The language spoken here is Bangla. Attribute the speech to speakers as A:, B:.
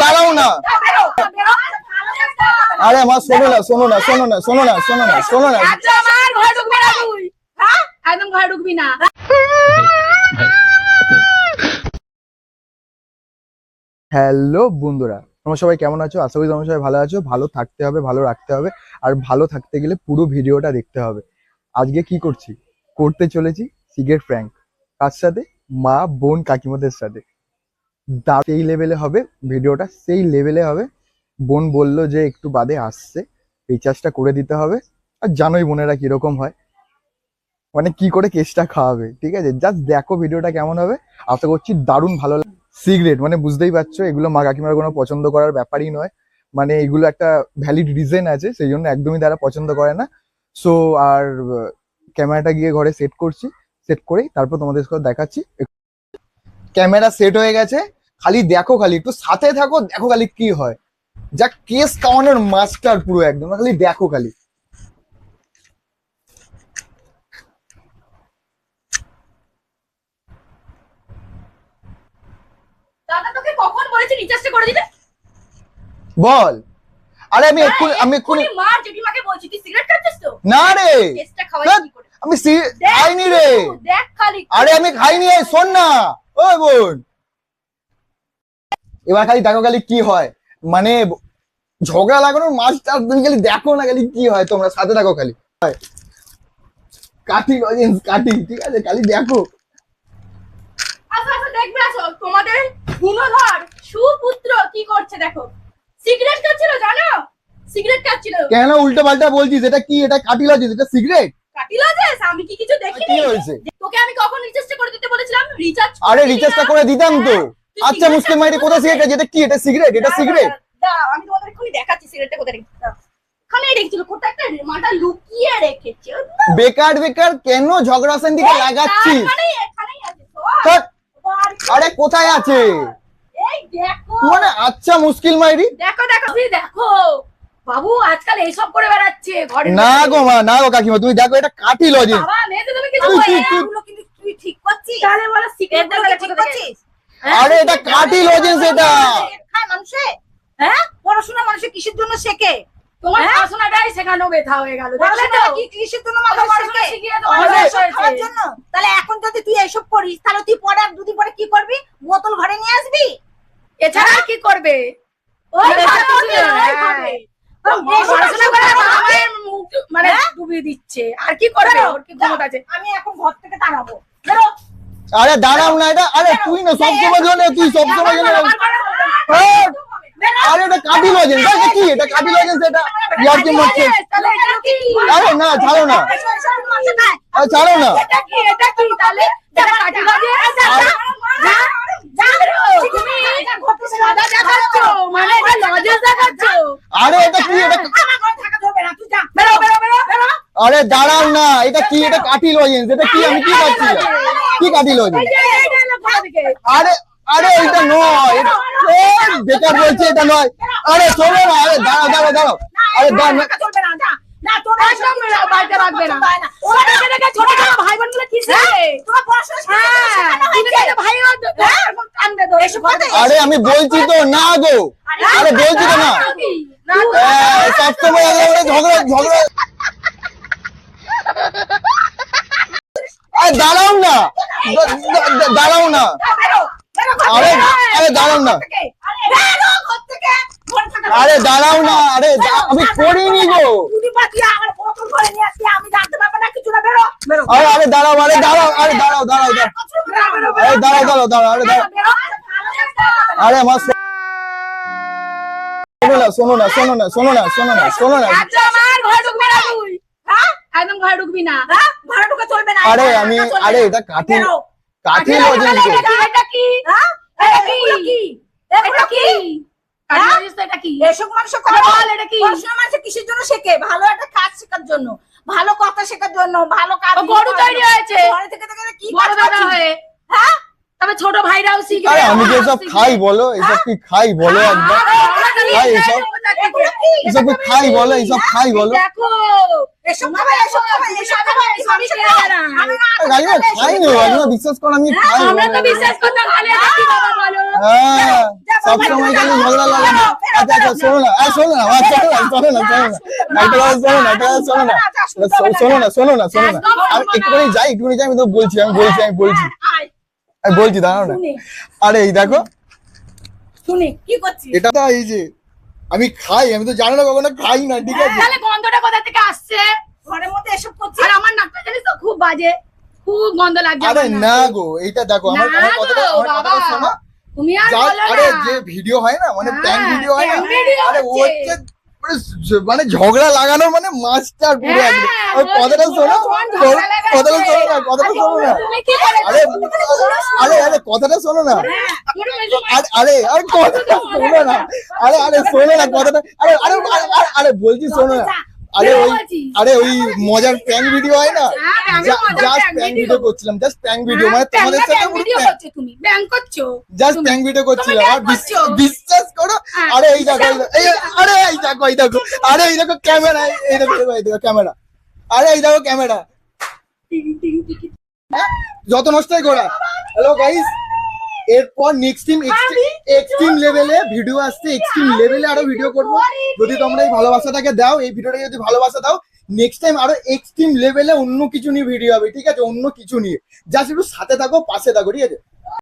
A: দাঁড়াও না। আরে আমার শোনো না শোনো না শোনো না শোনো না শোনো না শোনো না
B: একদম ঘরে ঢুকবি না।
A: হ্যালো বন্ধুরা, তোমরা সবাই কেমন আছো? আশা করি তোমরা সবাই ভালো আছো। ভালো থাকতে হবে, ভালো রাখতে হবে, আর ভালো থাকতে গেলে পুরো ভিডিওটা দেখতে হবে। আজকে কি করতে চলেছি সিগারেট প্র্যাঙ্ক। কার সাথে? মা, বোন, কাকিমাদের সাথে। সেই লেভেলে হবে ভিডিওটা, সেই লেভেলে হবে। বোন বললো যে একটু বাদে আসছে, রিচার্জটা করে দিতে হবে। আর জানোই বোনেরা কিরকম হয়, মানে কি করে কেসটা খাওয়াবে। ঠিক আছে, জাস্ট দেখো ভিডিওটা কেমন হবে। আশা করছি দারুণ ভালো। সিগারেট মানে বুঝতেই পারছো, এগুলো মা কাকিমার কোনো পছন্দ করার ব্যাপারই নয়। মানে এগুলো একটা ভ্যালিড রিজন আছে, সেই জন্য একদমই তারা পছন্দ করে না। সো আর ক্যামেরাটা গিয়ে ঘরে সেট করছি, সেট করেই তারপর তোমাদের সাথে দেখাচ্ছি। ক্যামেরা সেট হয়ে গেছে, খালি দেখো, খালি একটু সাথে থাকো, দেখো খালি কি হয়। যা কেস কামানোর মাস্টার পুরো একদম, খালি দেখো খালি।
B: দাদা তোকে কখন বলেছি রিচার্জটা করে দিতে?
A: বল। আরে আমি এক্ষুনি
B: মার জেঠিমাকে বলছি তুই সিগারেট খাচ্ছিস তো?
A: না রে,
B: কেসটা খাওয়াই কি করে?
A: আমি খাইনি রে।
B: দেখ খালি।
A: আরে আমি খাইনি, শোন না ওই বোন, এবার খালি দেখো খালি কি হয়। মানে ঝগড়া লাগানোর মাস্টার তুমি, খালি দেখো না খালি কি হয়। তোমরা সাথে থাকো খালি। কাঠি লজেন্স কাঠি, ঠিক আছে, খালি দেখো।
B: আচ্ছা আচ্ছা দেখবে, আসো তোমাদের গুণধর সুপুত্র কি করছে দেখো। সিগারেট খাচ্ছিল জানো? সিগারেট খাচ্ছিল।
A: কেন উল্টো পাল্টা বলছিস? এটা কি? এটা কাঠি লজেন্স, এটা সিগারেট।
B: কাটি লজেস? আমি কি কিছু দেখিনি?
A: কি হয়েছে?
B: তোকে আমি কখন রিচার্জটা করে দিতে বলেছিলাম? রিচার্জ
A: আরে রিচার্জটা করে দিতাম তো। আচ্ছা মুশকিল মাইরে কোথায় সিগারেট আছে? এটা কি? এটা সিগারেট? এটা সিগারেট?
B: দাও আমি তোমাদের এক্ষুনি দেখাচ্ছি সিগারেটটা কোথায় রেখেছি। ওখানেই রেখেছিল, কোথায় একটা মাটা লুকিয়ে রেখেছে।
A: বেকার বেকার কেন ঝগড়া শান্তিতে লাগাচ্ছিস?
B: এখানেই আছে
A: ধ্যাৎ, আরে কোথায় আছে?
B: এই দেখো
A: মানে আচ্ছা মুশকিল মাইরি।
B: দেখো দেখো তুই দেখো বাবু, আজকাল এইসব করে বেড়াচ্ছে ঘরে।
A: না গো মা, না গো কাকিমা, তুমি দেখো এটা কাঠি লজেন্স।
B: বাবা মেয়েতে তুমি কিছু এগুলো কিন্তু তুই ঠিক করছিস? তাহলে বলো সিগারেটটা ঠিক করছিস?
A: আরে এটা কাঠি লজেন্স, এটা
B: খায় মানুষে। হ্যাঁ, পড়াশোনা মানুষে কিসের জন্য শেখে? তোমার পড়াশোনাটাই শেখানো বেথা হয়ে গেল। পড়াশোনা কি কিসের জন্য মানুষ শেখে? খাওয়ার জন্য। তাহলে এখন যদি তুই এইসব করিস, তাহলে তুই পরে আর দুদিন পরে কি করবি? বোতল ঘরে নিয়ে আসবি, এছাড়া কি করবে? ওই খাবে। পড়াশোনা করে মায়ের মুখ মানে ডুবিয়ে দিচ্ছে, আর কি করবে? ওর কি ক্ষমতা আছে? আমি এখন ঘর থেকে তাড়াবো। বেরো।
A: আরে দাঁড়াও না, এটা আরে তুই না সবসময় জন্য, তুই সবসময় জন্য। আরে এটা কাঠি লজেন্স, এটা কি? এটা কাঠি লজেন্স, এটা ইয়ার্কি মারছে। আরে না, ছাড়ো না, আরে ছাড়ো না।
B: এটা কি তাহলে? এটা কাঠি লজেন্স? তুমি সাদা দেখাচ্ছ, মানে এটা লজেন্স দেখাচ্ছ।
A: আরে এটা কি? এটা
B: আমার ঘরে থাকা ধরবে না, তুই যা। বেরো বেরো বেরো বেরো।
A: আরে দাঁড়াও না, এটা কি? এটা কাঠি লজেন্স, এটা কি? আমি কি করছি? কি কাঠি লজেন্স? আরে আরে এটা নয়, বেকার বলছে এটা নয়। আরে শোনো না, আরে দাঁড়াও দাঁড়াও দাঁড়াও, আরে দাঁড়াও।
B: চলবে না, যা না, তোর একদম বাড়িতে রাখবে না। ওরা দেখে ছোট ছোট ভাই বোনগুলো কি শিখে? তোমার পড়াশোনা শিখে ভাই কান্দে ধরে এসব কথা।
A: আরে আমি বলছি তো না গো, আরে বলছি তো না। সবসময় ঝগড়া ঝগড়া। আরে দাঁড়াও না, দাঁড়াও না। আরে আরে দাঁড়াও না, আরে দাঁড়াও না। আরে আমি করিনি গো। আরে আরে দাঁড়াও, আরে দাঁড়াও, আরে দাঁড়াও দাঁড়াও দাঁড়াও, আরে দাঁড়াও দাঁড়াও দাঁড়াও, আরে দাঁড়াও। আরে আমার শোনো না শোনো না শোনো না শোনো না শোনো না।
B: একদম ঘরে ঢুকবি না, ঘরে ঢুকে চলবে না।
A: আরে আমি আরে এটা কাঠি কাঠি লজেন্স।
B: এটা কি? এটা কি? এটা কি? এটা কি? এসব মানুষ বল, এটা কি? পড়াশোনা মানুষ কিসের জন্য শেখে? ভালো একটা কাজ শেখার জন্য, ভালো কথা শেখার জন্য, ভালো কাজ। গরু তৈরি হয়েছে ঘরে থেকে থেকে, কি বড় দাদা হয়ে। হ্যাঁ, তবে ছোট ভাইরাও শিখবে।
A: আরে আমি কি এসব খাই বলো? এসব কি খাই বলো একবার? খাই এসব, এসব কি খাই বলো? এসব খাই বলো?
B: দেখো এসব খাবে, এসব খাবে, এসব খাবে, আমি
A: গাইনা খাই না, গাইনা বিশ্বাস করো আমি খাই।
B: আমরা তো বিশ্বাস করতাম, তাহলে এটা কি বাবা বলো?
A: হ্যাঁ
B: যা
A: সবসময় খালি ঝগড়া লাগে না। আচ্ছা আচ্ছা শোনো না, শোনো না, শোনো না, একটা কথা শোনো না, একটা কথা শোনো না, শোনো না, আর একটুখানি যাই, আমি তো বলছি, আমি বলছি দাঁড়াও না। আরে এই দেখো,
B: শুনি কি করছিস?
A: এটা তো এই যে আমি খাই, আমি তো জানি না কখনো খাই না, ঠিক আছে?
B: তাহলে গন্ধটা কোথা থেকে আসছে? ঘরের মধ্যে এসব করছিস? আর আমার নাকটা জানিস তো খুব বাজে, খুব গন্ধ লাগছে।
A: আরে না গো, এইটা দেখো আমার কথাটা শোনো।
B: তুমি আর বলো
A: আরে
B: না।
A: যে ভিডিও হয় না, মানে প্র্যাঙ্ক ভিডিও হয় না,
B: prank video
A: আরে ও
B: হচ্ছে।
A: হচ্ছে মানে ঝগড়া লাগানোর মানে মাস্টার পুরো একদম। ওই কথাটা শোনো, কথাটা শোনো না, কথাটা শোনো না। আরে আরে কথাটা শোনো না, আরে কথাটা শোনো না, আরে শোনো না কথাটা, আরে বলছি শোনো না। আরে ওই মজার প্র্যাঙ্ক ভিডিও হয় না, জাস্ট প্র্যাঙ্ক ভিডিও করছিলাম, জাস্ট প্র্যাঙ্ক ভিডিও, মানে তোমাদের সাথে
B: তুমি ব্যাংক করছো,
A: জাস্ট প্র্যাঙ্ক ভিডিও করছিলাম। আর বিশ্বাস করো, আরে এই দেখো, আরে এই দেখো, আরে এই দেখো ক্যামেরা, এই দেখো ক্যামেরা, আরে এই দেখো ক্যামেরা, যত নষ্টই করা। হ্যালো গাইস, এরপর নেক্সট এক্সট্রিম লেভেলে ভিডিও আসছে, এক্সট্রিম লেভেলে আরো ভিডিও করবো। যদি তোমরা এই ভালোবাসাটাকে দাও, এই ভিডিওটা যদি ভালোবাসা দাও, নেক্সট টাইম আরো এক্সট্রিম লেভেলে অন্য কিছু নিয়ে ভিডিও হবে, ঠিক আছে? অন্য কিছু নিয়ে, জাস্ট একটু সাথে থাকো, পাশে থাকো, ঠিক আছে?